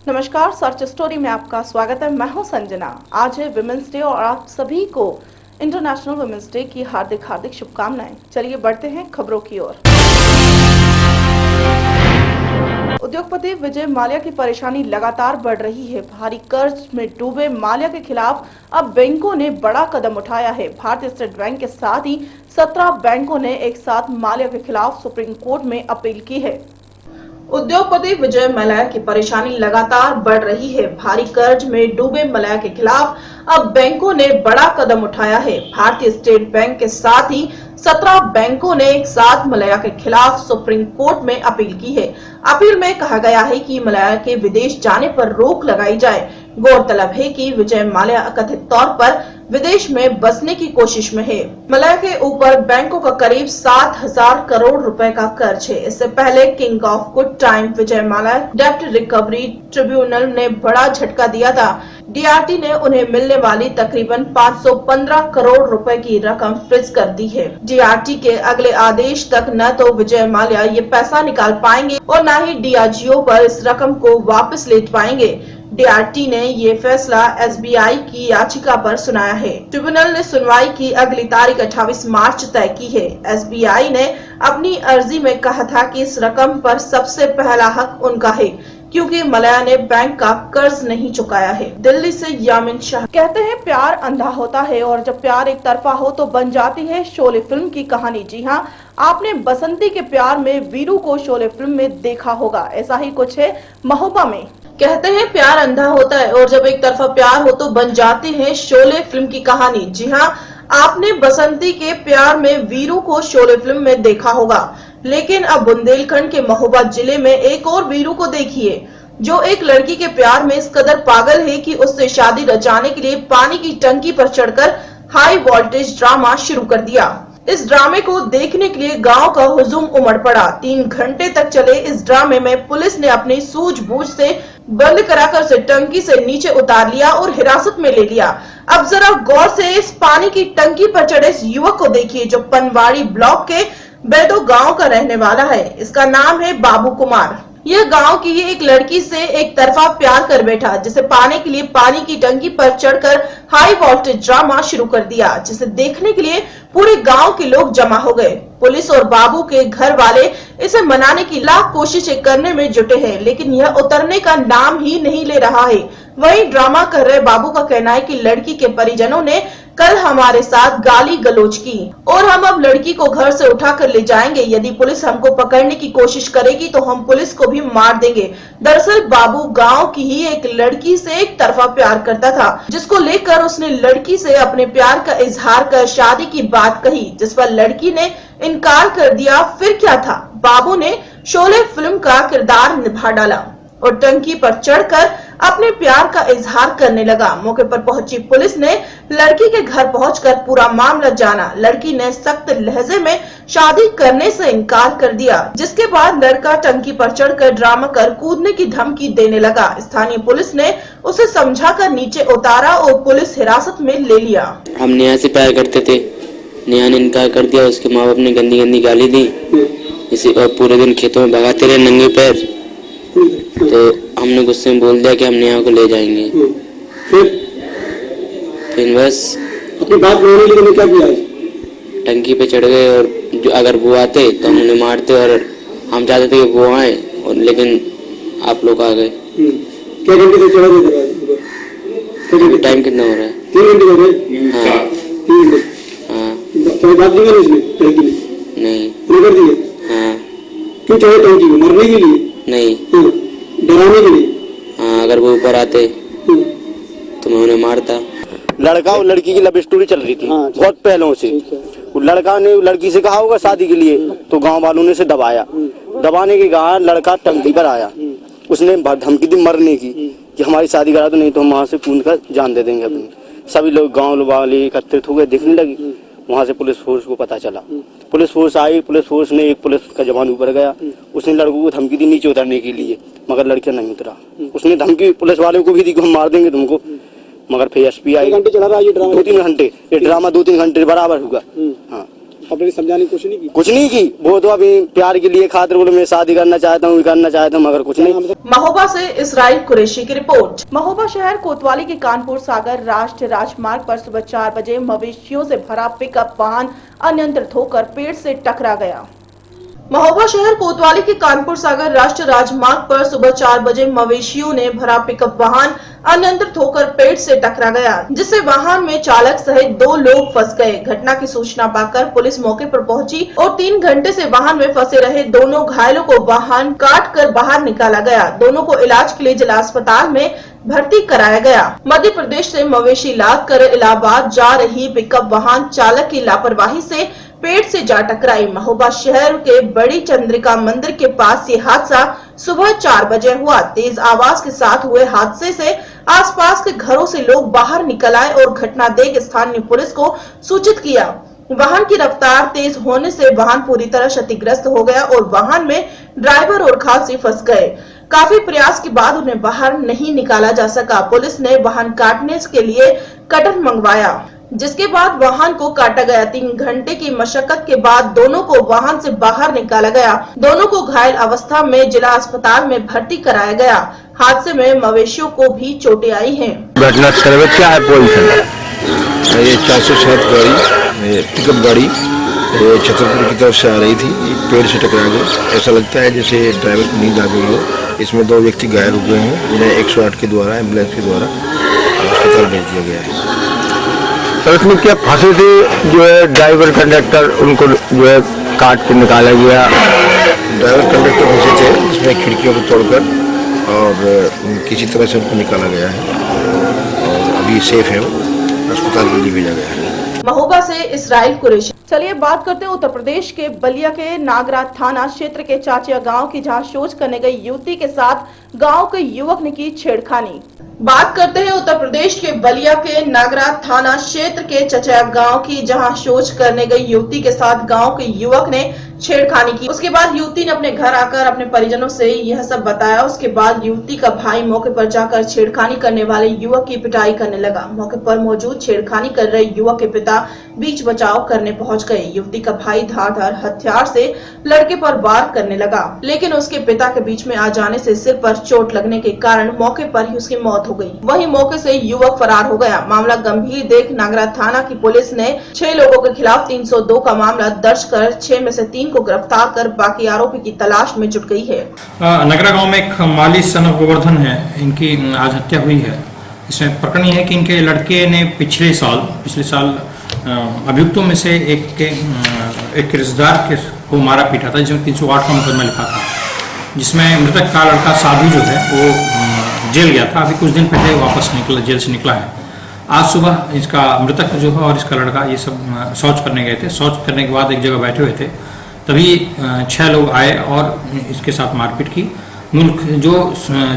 नमस्कार, search story में आपका स्वागत है। मैं हूं संजना। आज है विमेंस डे और आप सभी को इंटरनेशनल विमेंस डे की हार्दिक शुभकामनाएं। चलिए बढ़ते हैं खबरों की ओर। उद्योगपति विजय माल्या की परेशानी लगातार बढ़ रही है। भारी कर्ज में डूबे माल्या के खिलाफ अब बैंकों ने बड़ा कदम उठाया है। भारतीय स्टेट बैंक के साथ ही 17 बैंकों ने एक साथ माल्या के खिलाफ सुप्रीम कोर्ट में अपील की है। उद्योगपति विजय माल्या की परेशानी लगातार बढ़ रही है। भारी कर्ज में डूबे माल्या के खिलाफ अब बैंकों ने बड़ा कदम उठाया है। भारतीय स्टेट बैंक के साथ ही 17 बैंकों ने एक साथ माल्या के खिलाफ सुप्रीम कोर्ट में अपील की है। अपील में कहा गया है कि माल्या के विदेश जाने पर रोक लगाई जाए। गौरतलब है कि विजय माल्या कथित तौर पर विदेश में बसने की कोशिश में है। माल्या के ऊपर बैंकों का करीब 7,000 करोड़ रुपए का कर्ज है। इससे पहले king of good time Vijay Mallya डेब्ट रिकवरी ट्रिब्यूनल ने बड़ा झटका दिया था। डीआरटी ने उन्हें मिलने वाली तकरीबन 515 करोड़ रुपए की रकम फ्रीज कर दी है। डीआरटी के अगले आदेश तक न तो विजय माल्या ये पैसा निकाल पाएंगे और न ही डीआरजीओ पर इस रकम को वापस ले पाएंगे। डीआरटी ने ये फैसला एसबीआई की याचिका पर सुनाया है। ट्रिब्यूनल ने सुनवाई की अगली तारीख 28 मार्च तय की है। एसबीआई ने अपनी अर्जी में कहा था कि इस रकम पर सबसे पहला हक उनका है, क्योंकि माल्या ने बैंक का कर्ज नहीं चुकाया है। दिल्ली से यामिन शाह कहते हैं, प्यार अंधा होता है और जब प्यार एक तरफा हो तो बन जाती है शोले फिल्म की कहानी। जी हाँ, आपने बसंती के प्यार में वीरू को शोले फिल्म में देखा होगा। ऐसा ही कुछ है महोबा में। कहते हैं प्यार अंधा होता है और जब एक तरफा प्यार हो तो बन जाती है शोले फिल्म की कहानी। जी हाँ, आपने बसंती के प्यार में वीरू को शोले फिल्म में देखा होगा, लेकिन अब बुंदेलखंड के महोबा जिले में एक और वीरू को देखिए, जो एक लड़की के प्यार में इस कदर पागल है कि उससे शादी रचाने के लिए पानी की टंकी पर चढ़कर हाई वोल्टेज ड्रामा शुरू कर दिया। इस ड्रामे को देखने के लिए गांव का हुजूम उमड़ पड़ा। 3 घंटे तक चले इस ड्रामे में पुलिस ने अपनी सूझबूझ से बंद कराकर उसे टंकी से नीचे उतार लिया और हिरासत में ले लिया। अब जरा गौर से इस पानी की टंकी पर चढ़े इस युवक को देखिए, जो पनवाड़ी ब्लॉक के बेदो गांव का रहने वाला है। इसका नाम है बाबू कुमार। यह गांव की एक लड़की से एक तरफा प्यार कर बैठा, जिसे पाने के लिए पानी की टंकी पर चढ़कर हाई वोल्टेज ड्रामा शुरू कर दिया, जिसे देखने के लिए पूरे गांव के लोग जमा हो गए। पुलिस और बाबू के घर वाले इसे मनाने की लाख कोशिशें करने में जुटे हैं, लेकिन यह उतरने का नाम ही नहीं ले रहा है। वहीं ड्रामा कर रहे बाबू का कहना है कि लड़की के परिजनों ने कल हमारे साथ गाली गलौज की और हम अब लड़की को घर से उठाकर ले जाएंगे। यदि पुलिस हमको पकड़ने की कोशिश करेगी तो हम पुलिस को भी मार देंगे। दरअसल बाबू गांव की ही एक लड़की से एक तरफा प्यार करता था, जिसको लेकर उसने लड़की से अपने प्यार का इजहार कर शादी की बात कही, जिस पर लड़की ने इनकार कर दिया। फिर क्या था, बाबू ने शोले फिल्म का किरदार निभा डाला और टंकी पर चढ़कर अपने प्यार का इजहार करने लगा। मौके पर पहुंची पुलिस ने लड़की के घर पहुंचकर पूरा मामला जाना। लड़की ने सख्त लहजे में शादी करने से इनकार कर दिया, जिसके बाद लड़का टंकी पर चढ़कर ड्रामा कर कूदने की धमकी देने लगा। स्थानीय पुलिस ने उसे समझाकर नीचे उतारा और पुलिस हिरासत में ले लिया। हम नेहा से प्यार करते थे, नेहा ने इनकार कर दिया। उसके माँ बाप ने गंदी गंदी गाली दी, इसी और पूरे दिन खेतों में भगाते रहे नंगे पैर। तो हमने गुस्से में बोल दिया कि हम नेहा को ले जाएंगे। फिर बस अपनी बात बोलने के लिए क्या किया? टंकी पे चढ़ गए और जो अगर वो आते तो हम उन्हें मारते और हम चाहते थे कि वो आए, और लेकिन आप लोग आ गए। क्या घंटे से चढ़ा थे? टाइम कितना हो रहा है? 3 घंटे हो गए। हाँ 3 घंटे। हाँ। तो बात नहीं करी उसने टंकी में? नहीं कर दिए। हाँ। क्यों चढ़े टंकी में? मरने के लिए? नहीं, डराने के लिए? हाँ, अगर वो ऊपर आते तो मैं उन्हें मारता। लड़का और लड़की की लव स्टोरी चल रही थी बहुत पहलों से। लड़का ने लड़की से कहा होगा शादी के लिए, तो गांव वालों ने उसे दबाया। दबाने के बाद लड़का टंकी पर आया। उसने धमकी दी मरने की कि हमारी शादी करा दो, नहीं तो हम वहाँ से कूद कर जान दे देंगे अपनी। सभी लोग गाँव वाले एकत्रित हो गए, दिखने लगी। वहाँ से पुलिस फोर्स को पता चला, पुलिस फोर्स आई। पुलिस फोर्स ने एक पुलिस का जवान ऊपर गया, उसने लड़कों को धमकी दी नीचे उतरने के लिए, मगर लड़का नहीं उतरा। उसने धमकी पुलिस वालों को भी दी कि हम मार देंगे तुमको, मगर फिर एसपी आई। 2-3 घंटे चला रहा ये ड्रामा? 2-3 घंटे ये ड्रामा 2-3 घंटे बराबर हुआ। हाँ, आपने समझाने की कोशिश नहीं की? कुछ नहीं की। वो तो अभी प्यार के लिए खातिर बोले मैं शादी करना चाहता हूँ, करना चाहता हूँ, मगर कुछ नहीं। महोबा से इसराइल कुरैशी की रिपोर्ट। महोबा शहर कोतवाली के कानपुर सागर राष्ट्रीय राजमार्ग पर सुबह 4 बजे मवेशियों से भरा पिकअप वाहन अनियंत्रित होकर पेड़ से टकरा गया। महोबा शहर कोतवाली के कानपुर सागर राष्ट्रीय राजमार्ग पर सुबह 4 बजे मवेशियों ने भरा पिकअप वाहन अनियंत्रित होकर पेड़ से टकरा गया, जिससे वाहन में चालक सहित 2 लोग फंस गए। घटना की सूचना पाकर पुलिस मौके पर पहुंची और 3 घंटे से वाहन में फंसे रहे दोनों घायलों को वाहन काट कर बाहर निकाला गया। दोनों को इलाज के लिए जिला अस्पताल में भर्ती कराया गया। मध्य प्रदेश से मवेशी लाद कर इलाहाबाद जा रही पिकअप वाहन चालक की लापरवाही से पेड़ से जा टकराई। महोबा शहर के बड़ी चंद्रिका मंदिर के पास ये हादसा सुबह 4 बजे हुआ। तेज आवाज के साथ हुए हादसे से आसपास के घरों से लोग बाहर निकल आए और घटना देख स्थानीय पुलिस को सूचित किया। वाहन की रफ्तार तेज होने से वाहन पूरी तरह क्षतिग्रस्त हो गया और वाहन में ड्राइवर और खासी फंस गए। काफी प्रयास के बाद उन्हें बाहर नहीं निकाला जा सका। पुलिस ने वाहन काटने के लिए कटर मंगवाया, जिसके बाद वाहन को काटा गया। 3 घंटे की मशक्कत के बाद दोनों को वाहन से बाहर निकाला गया। दोनों को घायल अवस्था में जिला अस्पताल में भर्ती कराया गया। हादसे में मवेशियों को भी चोटें आई हैं। घटना क्या है? ये 407 गाड़ी, पिकअप गाड़ी छतरपुर की तरफ से आ रही थी, पेड़ से टकरा गई। ऐसा लगता है जैसे ड्राइवर को नींद आ गई हो। इसमें 2 व्यक्ति घायल हुए हैं, जिन्हें 108 के द्वारा एम्बुलेंस के द्वारा अस्पताल भेज दिया गया है। तो इसमें क्या फंसे थे जो है ड्राइवर कंडक्टर, उनको जो है काट के निकाला गया? ड्राइवर कंडक्टर फंसे थे, जिसमें खिड़कियों को तोड़कर और किसी तरह से उनको निकाला गया है और अभी सेफ है, वो अस्पताल के लिए भेजा गया है। महोबा से इसराइल कुरैशी। चलिए बात करते हैं उत्तर प्रदेश के बलिया के नागराज थाना क्षेत्र के चाचिया गांव की, जहां शौच करने गई युवती के साथ गांव के युवक ने की छेड़खानी। बात करते हैं उत्तर प्रदेश के बलिया के नागराज थाना क्षेत्र के चचया गांव की, जहां शौच करने गई युवती के साथ गांव के युवक ने छेड़खानी की। उसके बाद युवती ने अपने घर आकर अपने परिजनों से यह सब बताया। उसके बाद युवती का भाई मौके पर जाकर छेड़खानी करने वाले युवक की पिटाई करने लगा। मौके पर मौजूद छेड़खानी कर रहे युवक के पिता बीच बचाव करने पहुंच गए। युवती का भाई धारदार हथियार से लड़के पर वार करने लगा, लेकिन उसके पिता के बीच में आ जाने से सिर पर चोट लगने के कारण मौके पर ही उसकी मौत हो गई। वहीं मौके से युवक फरार हो गया। मामला गंभीर देख नागराज थाना की पुलिस ने 6 लोगों के खिलाफ 302 का मामला दर्ज कर 6 में से 3 को गिरफ्तार कर बाकी आरोपी की तलाश में जुट गई है। नगरा गांव में एक माली सन ऑफ गोवर्धन है, इनकी आज हत्या हुई है। इसमें प्रकरण यह है कि इनके लड़के ने पिछले साल अभियुक्तों में से एक रिश्तेदार को मारा पीटा था, जिसमें 308 का मुकदमा लिखा था, जिसमें मृतक का लड़का साधु जो है वो जेल गया था। अभी कुछ दिन पहले वापस जेल से निकला है। आज सुबह इसका मृतक जो है और इसका लड़का ये सब शौच करने गए थे। शौच करने के बाद एक जगह बैठे हुए थे, तभी 6 लोग आए और इसके साथ मारपीट की। जो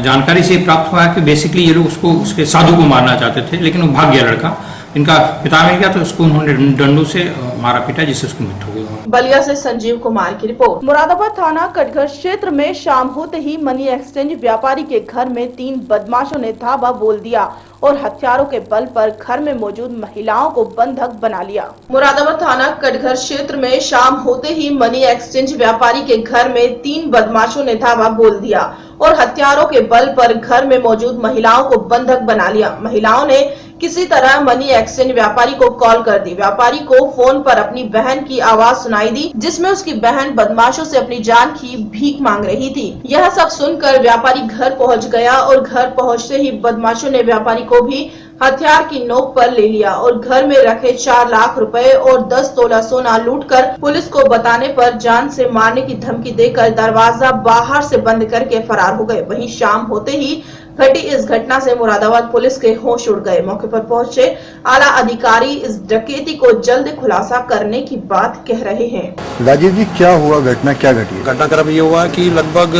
जानकारी से प्राप्त हुआ है कि बेसिकली ये लोग उसके साधु को मारना चाहते थे, लेकिन वो भाग गया लड़का। इनका पिता मिल गया तो उसको उन्होंने डंडों से मारा पीटा, जिससे उसकी मृत्यु हो गई। बलिया से संजीव कुमार की रिपोर्ट। मुरादाबाद थाना कटघर क्षेत्र में शाम होते ही मनी एक्सचेंज व्यापारी के घर में 3 बदमाशों ने धावा बोल दिया और हथियारों के बल पर घर में मौजूद महिलाओं को बंधक बना लिया। मुरादाबाद थाना कटघर क्षेत्र में शाम होते ही मनी एक्सचेंज व्यापारी के घर में 3 बदमाशों ने धावा बोल दिया और हथियारों के बल पर घर में मौजूद महिलाओं को बंधक बना लिया। महिलाओं ने किसी तरह मनी एक्सचेंज व्यापारी को कॉल कर दी। व्यापारी को फोन पर अपनी बहन की आवाज सुनाई दी, जिसमें उसकी बहन बदमाशों से अपनी जान की भीख मांग रही थी। यह सब सुनकर व्यापारी घर पहुंच गया और घर पहुंचते ही बदमाशों ने व्यापारी को भी हथियार की नोक पर ले लिया और घर में रखे 4 लाख रुपए और 10 तोला सोना लूटकर पुलिस को बताने पर जान से मारने की धमकी देकर दरवाजा बाहर से बंद करके फरार हो गए। वहीं शाम होते ही घटी इस घटना से मुरादाबाद पुलिस के होश उड़ गए। मौके पर पहुंचे आला अधिकारी इस डकैती को जल्द खुलासा करने की बात कह रहे हैं। राजीव जी, क्या हुआ? घटना क्या घटी? घटनाक्रम ये हुआ कि लगभग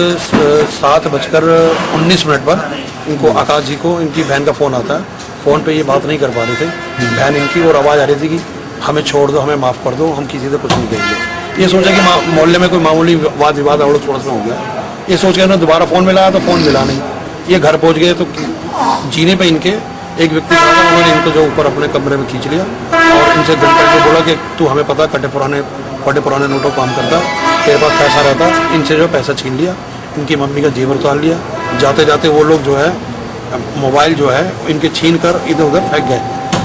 7:19 पर इनको आकाश जी को इनकी बहन का फोन आता है। फोन पे ये बात नहीं कर पा रहे थे बहन इनकी, और आवाज आ रही थी कि हमें छोड़ दो, हमें माफ कर दो, हम किसी से कुछ नहीं कहेंगे। ये सोचा कि मोहल्ले में कोई मामूली वाद विवाद और थोड़ा सा हो गया। ये सोच के उन्होंने दोबारा फोन मिलाया तो फोन मिला नहीं। ये घर पहुंच गए तो जीने पे इनके एक व्यक्ति खड़ा था, उन्होंने इनको जो ऊपर अपने कमरे में खींच लिया और इनसे गन करके बोला कि तू हमें पता कटे पुराने नोटों काम करता, तेरे पास पैसा रहता, इनसे जो पैसा छीन लिया, इनकी मम्मी का जेवर उतार लिया। जाते जाते वो लोग जो है मोबाइल जो है इनके छीन कर इधर उधर फेंक गए।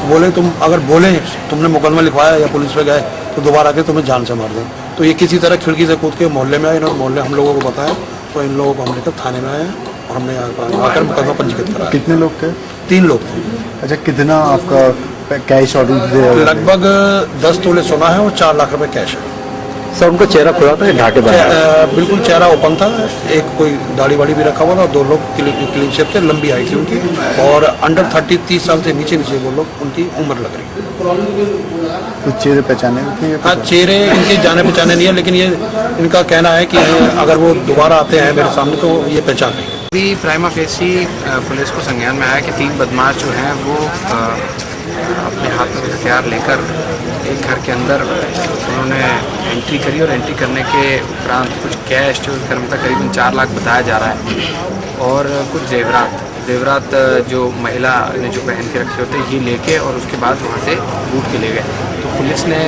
बोले तुम अगर बोले तुमने मुकदमा लिखवाया या पुलिस पे गए तो दोबारा आके तुम्हें जान से मार दें। तो ये किसी तरह खिड़की से कूद के मोहल्ले में आए, इन्होंने मोहल्ले हम लोगों को बताया, तो इन लोगों को हम लेकर थाने में आए और हमने आकर मुकदमा पंजीकृत कराया। कितने लोग थे? 3 लोग थे। अच्छा, कितना आपका कैश ऑर्डर? लगभग 10 तोले सोना है और 4 लाख रुपए कैश है। सर उनका चेहरा खुला था, ढाके बिल्कुल चेहरा ओपन था, एक कोई दाढ़ी वाड़ी भी रखा हुआ था, 2 लोग क्लीन शेप थे, लंबी आई थी उनकी, और अंडर 30 साल से नीचे वो लोग, उनकी उम्र लग रही है। तो चेहरे पहचाने थे? हाँ, चेहरे इनके जाने पहचाने नहीं है, लेकिन ये इनका कहना है कि अगर वो दोबारा आते हैं मेरे सामने तो ये पहचान नहीं। अभी प्राइमा फेसी पुलिस को संज्ञान में आया कि 3 बदमाश जो हैं वो अपने हाथ में हथियार लेकर एक घर के अंदर उन्होंने एंट्री करी और एंट्री करने के उपरांत कुछ कैश जो घर में था करीबन 4 लाख बताया जा रहा है और कुछ जेवरात जो महिला ने जो पहन के रखे होते ये लेके और उसके बाद वहाँ से लूट के ले गए। तो पुलिस ने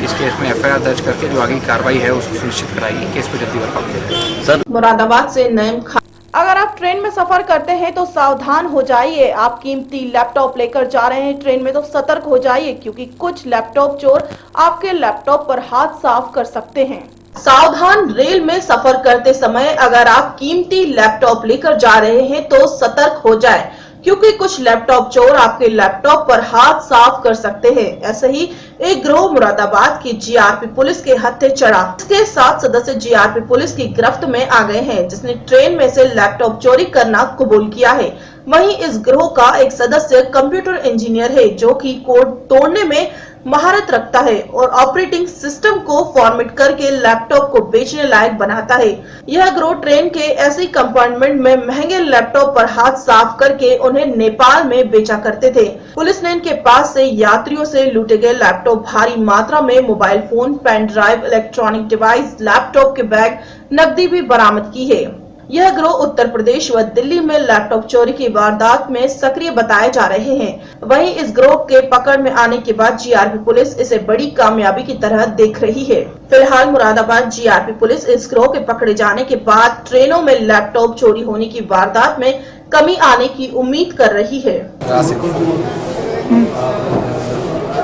इस केस में FIR दर्ज करके जो आगे की कार्रवाई है उसको सुनिश्चित कराई। केस को जल्दी वर्कआउट किया सर। मुरादाबाद से नईम खान। अगर आप ट्रेन में सफर करते हैं तो सावधान हो जाइए। आप कीमती लैपटॉप लेकर जा रहे हैं ट्रेन में तो सतर्क हो जाइए, क्योंकि कुछ लैपटॉप चोर आपके लैपटॉप पर हाथ साफ कर सकते हैं। सावधान, रेल में सफर करते समय अगर आप कीमती लैपटॉप लेकर जा रहे हैं तो सतर्क हो जाएं, क्योंकि कुछ लैपटॉप चोर आपके लैपटॉप पर हाथ साफ कर सकते हैं। ऐसे ही एक गिरोह मुरादाबाद की GRP पुलिस के हत्थे चढ़ा। इसके 7 सदस्य GRP पुलिस की गिरफ्त में आ गए हैं, जिसने ट्रेन में से लैपटॉप चोरी करना कबूल किया है। वहीं इस गिरोह का एक सदस्य कंप्यूटर इंजीनियर है, जो कि कोड तोड़ने में महारत रखता है और ऑपरेटिंग सिस्टम को फॉर्मेट करके लैपटॉप को बेचने लायक बनाता है। यह गिरोह ट्रेन के ऐसे कंपार्टमेंट में महंगे लैपटॉप पर हाथ साफ करके उन्हें नेपाल में बेचा करते थे। पुलिस ने इनके पास से यात्रियों से लूटे गए लैपटॉप, भारी मात्रा में mobile phone, pen drive, electronic device, laptop के बैग, नकदी भी बरामद की है। यह गिरोह उत्तर प्रदेश व दिल्ली में लैपटॉप चोरी की वारदात में सक्रिय बताए जा रहे हैं। वहीं इस गिरोह के पकड़ में आने के बाद GRP पुलिस इसे बड़ी कामयाबी की तरह देख रही है। फिलहाल मुरादाबाद GRP पुलिस इस गिरोह के पकड़े जाने के बाद ट्रेनों में लैपटॉप चोरी होने की वारदात में कमी आने की उम्मीद कर रही है।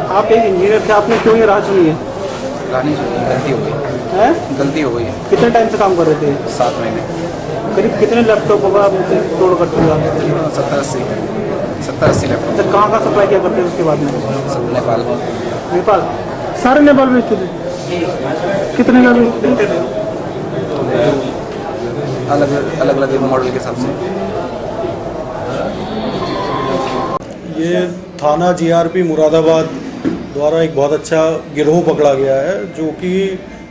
आप एक इंजीनियर थे, आपने क्यों ये राह चुनी है? गलती हो गई है। कितने टाइम से काम कर रहे थे? 7 महीने। करीब कितने लैपटॉप होगा आप तोड़ कर चुका? 70-80 लैपटॉप। कहाँ सप्लाई किया करते हैं उसके बाद में? नेपाल सारे नेपाल बेचते थे? कितने का बेचते थे? अलग मॉडल के हिसाब से। ये थाना GRP मुरादाबाद द्वारा एक बहुत अच्छा गिरोह पकड़ा गया है, जो कि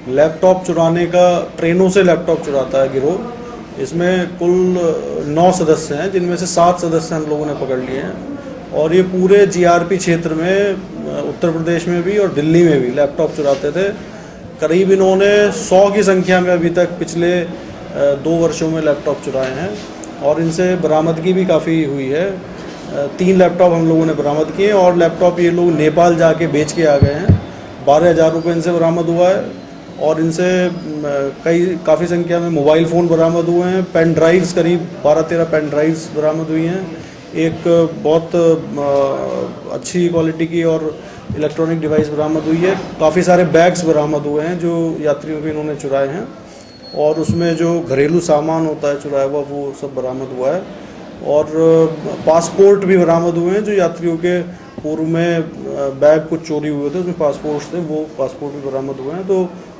लैपटॉप चुराने का, ट्रेनों से लैपटॉप चुराता है गिरोह। इसमें कुल 9 सदस्य हैं, जिनमें से 7 सदस्य हम लोगों ने पकड़ लिए हैं और ये पूरे GRP क्षेत्र में, उत्तर प्रदेश में भी और दिल्ली में भी लैपटॉप चुराते थे। करीब इन्होंने 100 की संख्या में अभी तक पिछले 2 वर्षों में लैपटॉप चुराए हैं और इनसे बरामदगी भी काफ़ी हुई है। 3 लैपटॉप हम लोगों ने बरामद किए और लैपटॉप ये लोग नेपाल जाके बेच के आ गए हैं। 12,000 रुपये इनसे बरामद हुआ है और इनसे काफ़ी संख्या में मोबाइल फ़ोन बरामद हुए हैं। पेन ड्राइव्स करीब 12-13 पेन ड्राइव्स बरामद हुई हैं। एक बहुत अच्छी क्वालिटी की और इलेक्ट्रॉनिक डिवाइस बरामद हुई है। काफ़ी सारे बैग्स बरामद हुए हैं जो यात्रियों के इन्होंने चुराए हैं और उसमें जो घरेलू सामान होता है चुराया हुआ, वो सब बरामद हुआ है और पासपोर्ट भी बरामद हुए हैं। जो यात्रियों के पूर्व में बैग कुछ चोरी हुए थे, उसमें पासपोर्ट थे, वो पासपोर्ट भी बरामद हुए हैं। तो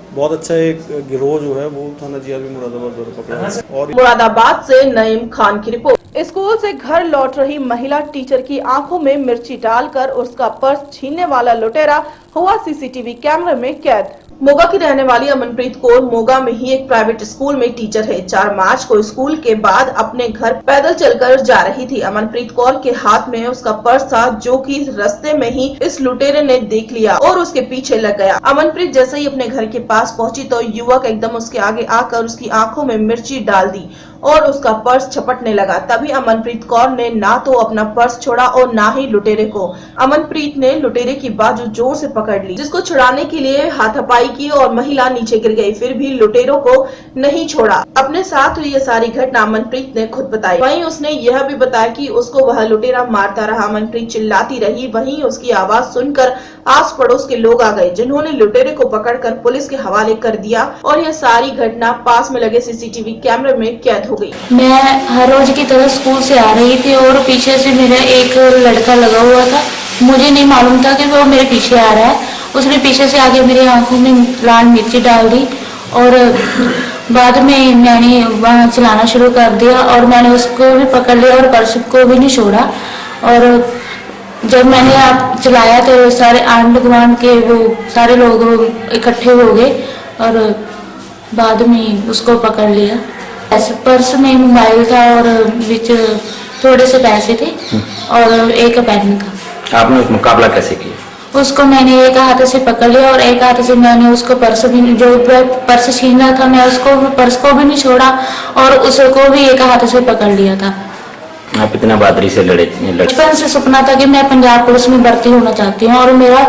बहुत अच्छा एक गिरोह जो है वो थाना GRP मुरादाबाद द्वारा पकड़ा है। और मुरादाबाद से नईम खान की रिपोर्ट। स्कूल से घर लौट रही महिला टीचर की आंखों में मिर्ची डालकर उसका पर्स छीनने वाला लुटेरा हुआ CCTV कैमरे में कैद। मोगा की रहने वाली अमनप्रीत कौर मोगा में ही एक प्राइवेट स्कूल में टीचर है। 4 मार्च को स्कूल के बाद अपने घर पैदल चलकर जा रही थी। अमनप्रीत कौर के हाथ में उसका पर्स था, जो कि रास्ते में ही इस लुटेरे ने देख लिया और उसके पीछे लग गया। अमनप्रीत जैसे ही अपने घर के पास पहुंची तो युवक एकदम उसके आगे आकर उसकी आंखों में मिर्ची डाल दी और उसका पर्स झपटने लगा। तभी अमनप्रीत कौर ने ना तो अपना पर्स छोड़ा और ना ही लुटेरे को। अमनप्रीत ने लुटेरे की बाजू जोर से पकड़ ली, जिसको छुड़ाने के लिए हाथापाई की और महिला नीचे गिर गई। फिर भी लुटेरों को नहीं छोड़ा। अपने साथ हुई ये सारी घटना अमनप्रीत ने खुद बताई। वहीं उसने यह भी बताया कि उसको वह लुटेरा मारता रहा। अमनप्रीत चिल्लाती रही। वहीं उसकी आवाज सुनकर आस पड़ोस के लोग आ गए, जिन्होंने लुटेरे को पकड़कर पुलिस के हवाले कर दिया और यह सारी घटना पास में लगे सीसीटीवी कैमरे में कैद हो गई। मैं हर रोज की तरह स्कूल से आ रही थी और पीछे से मेरा एक लड़का लगा हुआ था। मुझे नहीं मालूम था कि वो मेरे पीछे आ रहा है। उसने पीछे से आके मेरी आंखों में लाल मिर्ची डाल दी और बाद में मैंने वहाँ चलाना शुरू कर दिया और मैंने उसको भी पकड़ लिया और पर्स को भी नहीं छोड़ा। और जब मैंने आप चलाया तो सारे आंड गुआंढ के वो सारे लोग इकट्ठे हो गए और बाद में उसको पकड़ लिया। ऐसे पर्स में मोबाइल था और बीच थोड़े से पैसे थे और एक पेन था। आपने उस मुकाबला कैसे किया? उसको मैंने एक हाथ से पकड़ लिया और एक हाथ से मैंने उसको पर्स भी जो पर्स छीन रहा था मैं उसको पर्स को भी नहीं छोड़ा और उसको भी एक हाथ से पकड़ लिया था। आप इतना बहादुरी से लड़े? बचपन से सपना था कि मैं पंजाब पुलिस में भर्ती होना चाहती हूँ और मेरा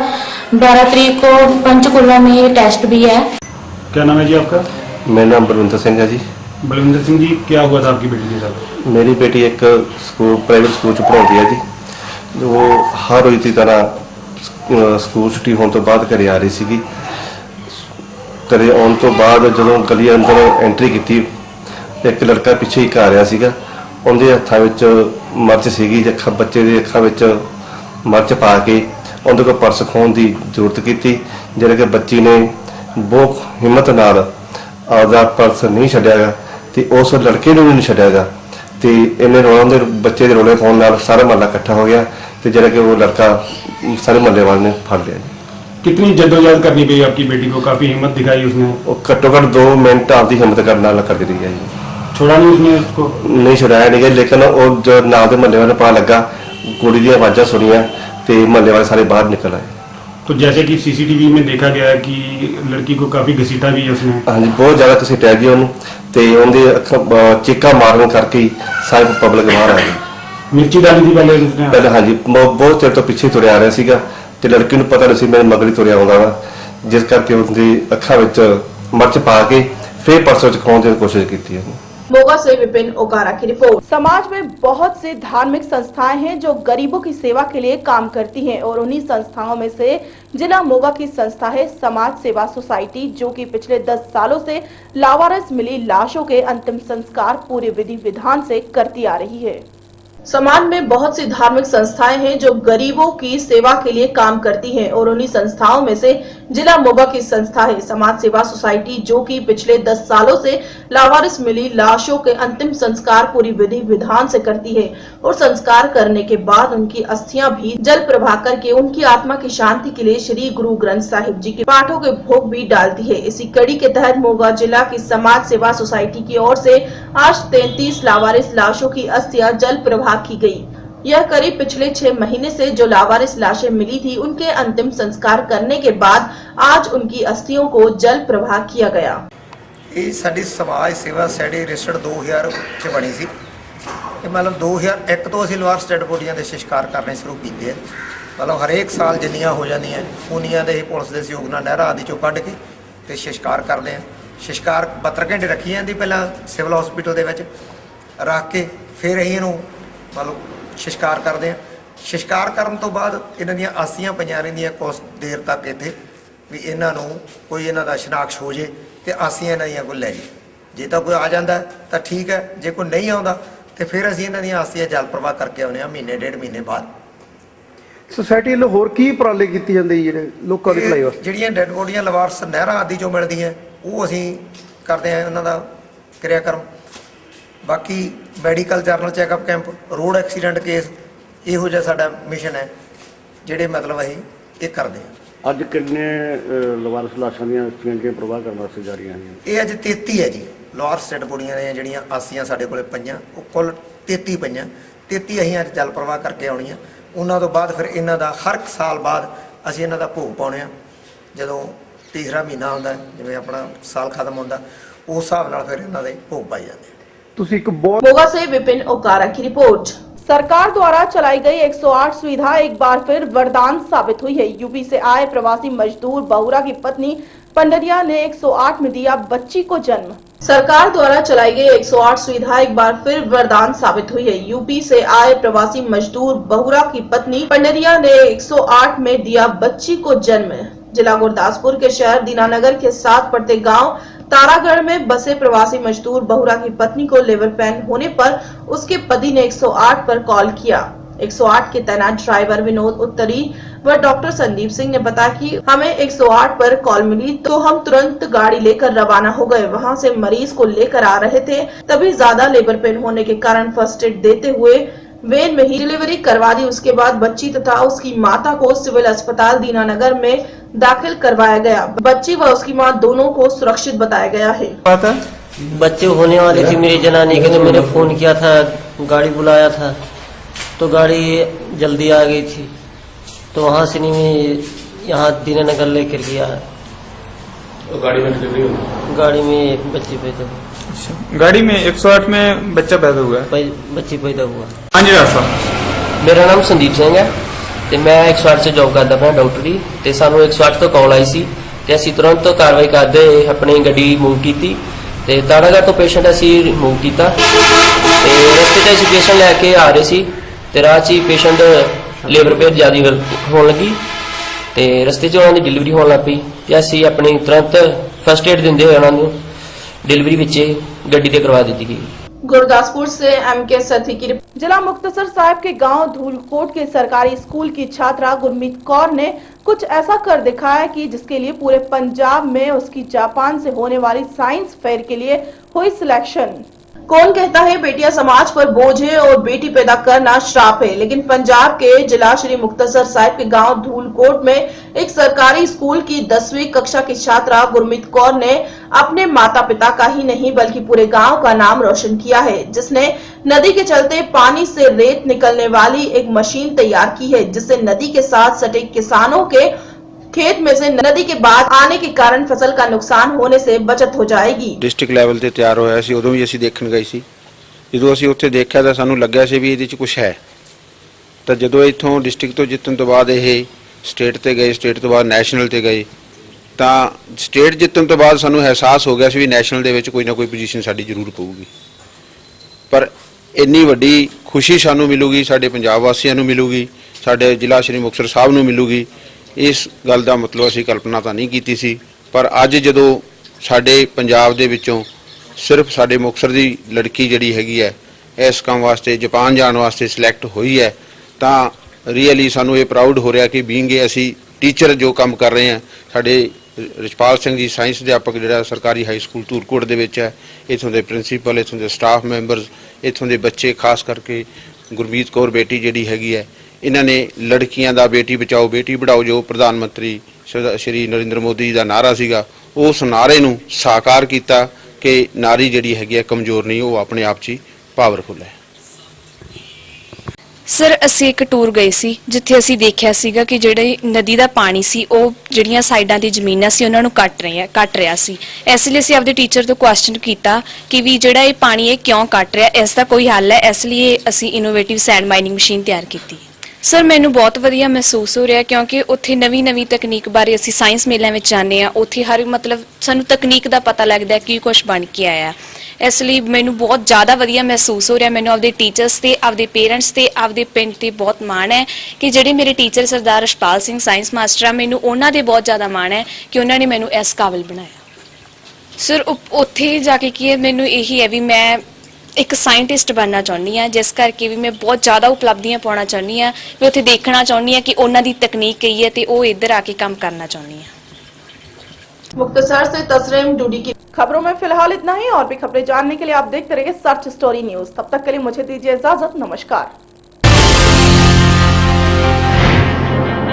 12 तारीख को पंचकुला में ये टेस्ट भी है। क्या नाम है जी आपका? मेरा नाम बलविंदर सिंह है जी। बलविंदर सिंह जी, क्या हुआ था आपकी बेटी के साथ? मेरी बेटी एक स्कूल प्राइवेट स्कूल च पढ़ाती है जी। वो हर रोज की तरह स्कूल छुट्टी होने तो बाद घरे आ रही सी। घरे आने तो बाद जो गली अंदर एंट्री की, एक लड़का पिछे ही आ रहा सीगा। उनके हत्थां विच मर्च सीगी, बच्चे की अखां विच मर्च पा के उनके को पर्स खोने की जरूरत की, जिहड़े कि बच्ची ने बहुत हिम्मत नाल आपदा पर्स नहीं छड्डिया ते उस लड़के ने भी नहीं छड्डिया ते इन्हें रोला बच्चे के रोले पाने नाल सारा महल्ला इकट्ठा हो गया ते जिहड़ा कि वो लड़का सारे महल्ले वाले ने फड़ लिया। कितनी जद्दोजहद करनी पड़ी आपकी बेटी को? काफी हिम्मत दिखाई उसने? घट्टो घट्ट 2 मिनट आपकी हिम्मत करने वाला कर दी है जी। छोड़ा नहीं उसने उसको? नहीं छुड़ाया नहीं गया, लेकिन वो जो नाल के महल्ले वाले पता लगा, कुड़ी दी आवाज़ां सुनिया तो महल्ले वाले सारे बाहर निकल आए। तो जैसे कि सीसीटीवी में देखा गया है कि लड़की को काफी घसीटा भी है उसने? हाँ जी, बहुत ज़्यादा घसीटा गया उन्होंने चीका मारने करके सारी पब्लिक बाहर आ गई। मिर्ची डाली थी पहले उसने? पहले हाँ जी, बहुत चिर तो पिछे तुरया आ रहा सीगा ते लड़की को पता नहीं मेरे मगरी तुरया आउंदा वा, जिस करके उनकी अखां विच मर्च पा के फिर पर्स विच खोने की कोशिश की है। मोगा से विपिन ओकारा की रिपोर्ट। समाज में बहुत से धार्मिक संस्थाएं हैं जो गरीबों की सेवा के लिए काम करती हैं और उन्हीं संस्थाओं में से जिला मोगा की संस्था है समाज सेवा सोसाइटी, जो कि पिछले 10 सालों से लावारिस मिली लाशों के अंतिम संस्कार पूरे विधि विधान से करती आ रही है। समाज में बहुत सी धार्मिक संस्थाएं हैं जो गरीबों की सेवा के लिए काम करती हैं और उन्हीं संस्थाओं में से जिला मोगा की संस्था है समाज सेवा सोसाइटी, जो कि पिछले 10 सालों से लावारिस मिली लाशों के अंतिम संस्कार पूरी विधि विधान से करती है और संस्कार करने के बाद उनकी अस्थियां भी जल प्रवाह करके उनकी आत्मा की शांति के लिए श्री गुरु ग्रंथ साहिब जी के पाठों के भोग भी डालती है। इसी कड़ी के तहत मोगा जिला की समाज सेवा सोसाइटी की ओर से आज 33 लावारिस लाशों की अस्थियां जल प्रवाह की गई। यह करीब पिछले 6 महीने से जो लावारिस लाशें मिली थी उनके अंतिम संस्कार करने के बाद आज उनकी अस्थियों को जल प्रवाह किया गया। ये साडी समाज सेवा सोसाइटी रजिस्टर्ड 2000 च बनी सी। मतलब 2001 तो असीं लावारिस डेड बॉडीਆਂ ਦੇ संस्कार करने शुरू किए। मतलब हरेक साल जिन्नियां हो जांदियां उन्नियां दे पुलिस के सहयोग नाल नहरां आदि चों कढ के ते संस्कार करते हैं। संस्कार 72 घंटे रखी जाती पहला सिविल हॉस्पिटल दे विच रख के फिर असीं इहनूं मतलब संस्कार करते हैं। संस्कार करन तो बाद इन्हां दीयां आसियां पईयां रहिंदियां कुछ देर तक इत्थे भी इन्हां नूं कोई इन्हां दा शनाख्त हो जे ते आसियां इन्हां दीयां कोई लै जे। जे तां कोई आ जांदा तां ठीक है, जे कोई नहीं आउंदा ते फिर असीं इन्हां दीयां आसियां जल प्रवाह करके आउंदे हां महीने 1.5 महीने बाद। सोसाइटी ਵੱਲੋਂ ਹੋਰ ਕੀ ਉਪਰਾਲੇ ਕੀਤੇ ਜਾਂਦੇ ਜਿਹੜੇ ਲੋਕਾਂ ਦੀ ਭਲਾਈ ਵਾਸਤੇ? ਜਿਹੜੀਆਂ ਡੈਡ ਬੋਡੀਆਂ ਲਵਾਰਸ ਨਹਿਰਾਂ ਆਦि ਚੋਂ ਮਿਲਦੀਆਂ ਉਹ ਅਸੀਂ ਕਰਦੇ ਹਾਂ ਉਹਨਾਂ ਦਾ ਕਿਰਿਆਕਰਮ। ਬਾਕੀ medical general checkup camp, road accident case, ਇਹੋ ਜਿਹਾ ਸਾਡਾ ਮਿਸ਼ਨ ਹੈ ਜਿਹੜੇ ਮਤਲਬ ਅਸੀਂ ਇਹ ਕਰਦੇ ਹਾਂ। ਅੱਜ ਕਿੰਨੇ ਲਵਾਰਸ ਲਾਸ਼ਾਂ ਦੀਆਂ ਅਸਥੀਆਂ ਕੇ ਪ੍ਰਵਾਹ ਕਰਨ ਵਾਸਤੇ ਜਾ ਰਹੀਆਂ ਹਨ? ਇਹ ਅੱਜ 33 ਹੈ ਜੀ ਲਵਾਰਸ ਡੈਡ ਬੋਡੀਆਂ ਦੀਆਂ ਜਿਹੜੀਆਂ ਆਸੀਆਂ ਸਾਡੇ ਕੋਲੇ ਪਈਆਂ ਉਹ ਕੁੱਲ 33 ਪਈਆਂ। 33 ਅਸੀਂ ਅੱਜ ਜਲ ਪ੍ਰਵਾਹ ਕਰਕੇ ਆਉਣੀਆਂ। ਉਹਨਾਂ ਤੋਂ ਬਾਅਦ ਫਿਰ ਇਹਨਾਂ ਦਾ ਹਰ ਸਾਲ ਬਾਅਦ ਅਸੀਂ ਇਹਨਾਂ ਦਾ ਭੋਗ ਪਾਉਣੇ ਆ। ਜਦੋਂ ਤੀਸਰਾ ਮਹੀਨਾ ਹੁੰਦਾ ਜਿਵੇਂ ਆਪਣਾ ਸਾਲ ਖਤਮ ਹੁੰਦਾ ਉਸ ਹਿਸਾਬ ਨਾਲ ਫਿਰ ਇਹਨਾਂ ਦੇ ਭੋਗ ਪਾਏ ਜਾਂਦੇ। ਤੁਸੀਂ ਇੱਕ ਬਹੁਤ मोगा से विपिन ओकारा की रिपोर्ट। सरकार द्वारा चलाई गई 108 सुविधा एक बार फिर वरदान साबित हुई है। यूपी से आए प्रवासी मजदूर बहुरा की पत्नी पंडरिया ने 108 में दिया बच्ची को जन्म। सरकार द्वारा चलाई गई 108 सुविधा एक बार फिर वरदान साबित हुई है। यूपी से आए प्रवासी मजदूर बहुरा की पत्नी पंडरिया ने 108 में दिया बच्ची को जन्म। जिला गुरदासपुर के शहर दीनानगर के साथ पड़ते गांव तारागढ़ में बसे प्रवासी मजदूर बहुरा की पत्नी को लेबर पेन होने पर उसके पति ने 108 पर कॉल किया। 108 के तैनात ड्राइवर विनोद उत्तरी व डॉक्टर संदीप सिंह ने बताया कि हमें 108 पर कॉल मिली तो हम तुरंत गाड़ी लेकर रवाना हो गए। वहां से मरीज को लेकर आ रहे थे, तभी ज्यादा लेबर पेन होने के कारण फर्स्ट एड देते हुए वेन में ही डिलीवरी करवा दी। उसके बाद बच्ची तथा उसकी माता को सिविल अस्पताल दीनानगर में दाखिल करवाया गया। बच्ची व उसकी मां दोनों को सुरक्षित बताया गया है। बच्चे होने वाले थे मेरी जनानी के, तो मैंने फोन किया था, गाड़ी बुलाया था तो गाड़ी जल्दी आ गई थी, तो वहां से नहीं मैं यहाँ दीनानगर लेकर गया है। तो गाड़ी में डिलीवरी हुई? गाड़ी में बच्चे पैदा हुआ। गाड़ी में 108 में बच्चा पैदा हुआ है? बच्ची पैदा हुआ। हाँ जी डॉक्टर साहब। मेरा नाम संदीप सिंह है ਤੇ ਮੈਂ 108 'ਚ ਜੌਬ ਕਰਦਾ ਪਿਆ ਡਾਕਟਰੀ, ਤੇ ਸਾਨੂੰ 108 ਤੋਂ ਕਾਲ ਆਈ ਸੀ ਤੇ ਅਸੀਂ ਤੁਰੰਤ ਕਾਰਵਾਈ ਕਰਦੇ ਆਪਣੀ ਗੱਡੀ ਮੂਵ ਕੀਤੀ ਤੇ ਤਾੜਾਗੜ੍ਹ ਤੋਂ ਪੇਸ਼ੈਂਟ ਅਸੀਂ ਮੂਵ ਕੀਤਾ ਤੇ ਰਸਤੇ 'ਚ ਅਸੀਂ ਪੇਸ਼ੈਂਟ ਲੈ ਕੇ ਆ ਰਹੇ ਸੀ ਤੇ ਰਾਹ 'ਚ ਹੀ ਪੇਸ਼ੈਂਟ ਲੇਬਰ ਪੇਨ ਜ਼ਿਆਦਾ ਹੋਣ ਲੱਗੀ ਤੇ ਰਸਤੇ 'ਚ ਉਹਨਾਂ ਦੀ ਡਿਲੀਵਰੀ ਹੋਣ ਲੱਗ ਪਈ ਤੇ ਅਸੀਂ ਆਪਣੀ ਤੁਰੰਤ ਫਸਟ ਏਡ ਦਿੰਦੇ ਹੋਏ ਉਹਨਾਂ ਨੂੰ डिलीवरी विच गड्डी ते करवा दी गई। गुरदासपुर से MK सथी की। जिला मुक्तसर साहिब के गांव धूलकोट के सरकारी स्कूल की छात्रा गुरमीत कौर ने कुछ ऐसा कर दिखाया कि जिसके लिए पूरे पंजाब में उसकी जापान से होने वाली साइंस फेयर के लिए हुई सिलेक्शन। कौन कहता है बेटियां समाज पर बोझ है और बेटी पैदा करना श्राप है, लेकिन पंजाब के जिला श्री मुक्तसर साहिब के गांव धूलकोट में एक सरकारी स्कूल की 10वीं कक्षा की छात्रा गुरमीत कौर ने अपने माता पिता का ही नहीं बल्कि पूरे गांव का नाम रोशन किया है, जिसने नदी के चलते पानी से रेत निकलने वाली एक मशीन तैयार की है, जिससे नदी के साथ सटे किसानों के खेत में से नदी के बाद आने के कारण फसल का नुकसान होने से बचत हो जाएगी। डिस्ट्रिक्ट ਲੈਵਲ ਤੇ ਤਿਆਰ ਹੋਇਆ ਸੀ, ਉਦੋਂ ਵੀ ਅਸੀਂ ਦੇਖਣ ਗਏ ਸੀ। ਜਦੋਂ ਅਸੀਂ ਉੱਥੇ ਦੇਖਿਆ ਤਾਂ ਸਾਨੂੰ ਲੱਗਿਆ ਸੀ ਵੀ ਇਹਦੇ 'ਚ ਕੁਝ ਹੈ। ਤਾਂ ਜਦੋਂ ਇੱਥੋਂ ਡਿਸਟ੍ਰਿਕਟ ਤੋਂ ਜਿੱਤਣ ਤੋਂ ਬਾਅਦ ਇਹ ਸਟੇਟ ਤੇ ਗਏ, ਸਟੇਟ ਤੋਂ ਬਾਅਦ ਨੈਸ਼ਨਲ ਤੇ ਗਏ, ਤਾਂ ਸਟੇਟ ਜਿੱਤਣ ਤੋਂ ਬਾਅਦ ਸਾਨੂੰ ਅਹਿਸਾਸ ਹੋ ਗਿਆ ਸੀ ਵੀ ਨੈਸ਼ਨਲ ਦੇ ਵਿੱਚ ਕੋਈ ਨਾ ਕੋਈ ਪੋਜੀਸ਼ਨ ਸਾਡੀ ਜ਼ਰੂਰ ਪਊਗੀ। ਪਰ ਇੰਨੀ ਵੱਡੀ ਖੁਸ਼ੀ ਸਾਨੂੰ ਮਿਲੂਗੀ, ਸਾਡੇ ਪੰਜਾਬ ਵਾਸੀਆਂ ਨੂੰ ਮਿਲੂਗੀ, ਸਾਡੇ ਜ਼ਿਲ੍ਹਾ ਸ਼੍ਰੀ ਮੁਕਤਸਰ ਸਾਹਿਬ ਨੂੰ ਮਿਲੂਗੀ, ਇਸ ਗੱਲ ਦਾ ਮਤਲਬ ਅਸੀਂ ਕਲਪਨਾ ਤਾਂ ਨਹੀਂ ਕੀਤੀ ਸੀ। ਪਰ ਅੱਜ ਜਦੋਂ ਸਾਡੇ ਪੰਜਾਬ ਦੇ ਵਿੱਚੋਂ ਸਿਰਫ ਸਾਡੇ ਮੁਕਤਸਰ ਦੀ ਲੜਕੀ ਜਿਹੜੀ ਹੈਗੀ ਹੈ ਇਸ ਕੰਮ ਵਾਸਤੇ ਜਾਪਾਨ ਜਾਣ ਵਾਸਤੇ ਸਿਲੈਕਟ ਹੋਈ ਹੈ, ਤਾਂ ਰੀਅਲੀ ਸਾਨੂੰ ਇਹ ਪ੍ਰਾਊਡ ਹੋ ਰਿਹਾ ਕਿ ਬੀਇੰਗ ਅਸੀਂ ਟੀਚਰ ਜੋ ਕੰਮ ਕਰ ਰਹੇ ਹਾਂ। ਸਾਡੇ ਰਿਚਪਾਲ ਸਿੰਘ ਜੀ ਸਾਇੰਸ ਅਧਿਆਪਕ ਜਿਹੜਾ ਸਰਕਾਰੀ ਹਾਈ ਸਕੂਲ ਧੂਲਕੋਟ ਦੇ ਵਿੱਚ ਹੈ, ਇੱਥੋਂ ਦੇ ਪ੍ਰਿੰਸੀਪਲ, ਇੱਥੋਂ ਦੇ ਸਟਾਫ ਮੈਂਬਰਸ, ਇੱਥੋਂ ਦੇ ਬੱਚੇ, ਖਾਸ ਕਰਕੇ ਗੁਰਮੀਤ ਕੌਰ ਬੇਟੀ ਜਿਹੜੀ ਹੈਗੀ ਹੈ, ਇਹਨਾਂ ਨੇ ਲੜਕੀਆਂ ਦਾ ਬੇਟੀ ਬਚਾਓ ਬੇਟੀ ਪੜਾਓ ਜੋ ਪ੍ਰਧਾਨ ਮੰਤਰੀ ਸ਼੍ਰੀ ਨਰਿੰਦਰ ਮੋਦੀ ਜੀ ਦਾ ਨਾਰਾ ਸੀਗਾ, ਉਸ ਨਾਰੇ ਨੂੰ ਸਾਕਾਰ ਕੀਤਾ ਕਿ ਨਾਰੀ ਜਿਹੜੀ ਹੈਗੀ ਹੈ ਕਮਜ਼ੋਰ ਨਹੀਂ, ਉਹ ਆਪਣੇ ਆਪ 'ਚ ਹੀ ਪਾਵਰਫੁਲ ਹੈ। ਸਰ ਅਸੀਂ ਇੱਕ ਟੂਰ ਗਏ ਸੀ ਜਿੱਥੇ ਅਸੀਂ ਦੇਖਿਆ ਸੀਗਾ ਕਿ ਜਿਹੜੀ ਨਦੀ ਦਾ ਪਾਣੀ ਸੀ ਉਹ ਜਿਹੜੀਆਂ ਸਾਈਡਾਂ ਦੀ ਜ਼ਮੀਨਾਂ ਸੀ ਉਹਨਾਂ ਨੂੰ ਕੱਟ ਰਿਹਾ ਸੀ। ਇਸ ਲਈ ਅਸੀਂ ਆਪਦੇ ਟੀਚਰ ਤੋਂ ਕੁਐਸਚਨ ਕੀਤਾ ਕਿ ਵੀ ਜਿਹੜਾ ਇਹ ਪਾਣੀ ਇਹ ਕਿਉਂ ਕੱਟ ਰਿਹਾ, ਇਸ ਦਾ ਕੋਈ ਹੱਲ ਹੈ। ਇਸ ਲਈ ਅਸੀਂ ਇਨੋਵੇਟਿਵ ਸੈਂਡ ਮਾਈਨਿੰਗ ਮਸ਼ੀਨ ਤਿਆਰ ਕੀਤੀ। ਸਰ ਮੈਨੂੰ ਬਹੁਤ ਵਧੀਆ ਮਹਿਸੂਸ ਹੋ ਰਿਹਾ ਕਿਉਂਕਿ ਉੱਥੇ ਨਵੀਂ ਤਕਨੀਕ ਬਾਰੇ ਅਸੀਂ ਸਾਇੰਸ ਮੇਲਿਆਂ ਵਿੱਚ ਜਾਂਦੇ ਆ, ਉੱਥੇ ਹਰ ਸਾਨੂੰ ਤਕਨੀਕ ਦਾ ਪਤਾ ਲੱਗਦਾ ਕਿ ਕੁਝ ਬਣ ਕੇ ਆਇਆ। ਇਸ ਲਈ ਮੈਨੂੰ ਬਹੁਤ ਜ਼ਿਆਦਾ ਵਧੀਆ ਮਹਿਸੂਸ ਹੋ ਰਿਹਾ। ਮੈਨੂੰ ਆਪਦੇ ਟੀਚਰਸ ਤੇ ਆਪਦੇ ਪੇਰੈਂਟਸ ਤੇ ਆਪਦੇ ਪਿੰਡ ਤੇ ਬਹੁਤ ਮਾਣ ਹੈ ਕਿ ਜਿਹੜੇ ਮੇਰੇ ਟੀਚਰ ਸਰਦਾਰ ਰਿਸ਼ਪਾਲ ਸਿੰਘ ਸਾਇੰਸ ਮਾਸਟਰ ਆ, ਮੈਨੂੰ ਉਹਨਾਂ ਦੇ ਬਹੁਤ ਜ਼ਿਆਦਾ ਮਾਣ ਹੈ ਕਿ ਉਹਨਾਂ ਨੇ ਮੈਨੂੰ ਇਸ ਕਾਬਿਲ ਬਣਾਇਆ। ਸਰ ਉੱਥੇ ਜਾ ਕੇ ਕੀ ਹੈ, ਮੈਨੂੰ ਇਹੀ ਹੈ ਵੀ ਮੈਂ ਇੱਕ ਸਾਇੰਟਿਸਟ ਬਣਨਾ ਚਾਹੁੰਦੀ ਹਾਂ, ਜਿਸ ਕਰਕੇ ਵੀ ਮੈਂ ਬਹੁਤ ਜ਼ਿਆਦਾ ਉਪਲਬਧੀਆਂ ਪਾਉਣਾ ਚਾਹੁੰਦੀ ਹਾਂ, ਵੀ ਉੱਥੇ ਦੇਖਣਾ ਚਾਹੁੰਦੀ ਹਾਂ ਕਿ ਉਹਨਾਂ ਦੀ ਤਕਨੀਕ ਕੀ ਹੈ ਤੇ ਉਹ ਇੱਧਰ ਆ ਕੇ ਕੰਮ ਕਰਨਾ ਚਾਹੁੰਦੀ ਹਾਂ। मुक्तसर से तस्रीम डूडी की खबरों में फिलहाल इतना ही। और भी खबरें जानने के लिए आप देखते रहिए सर्च स्टोरी न्यूज। तब तक के लिए मुझे दीजिए इजाजत। नमस्कार।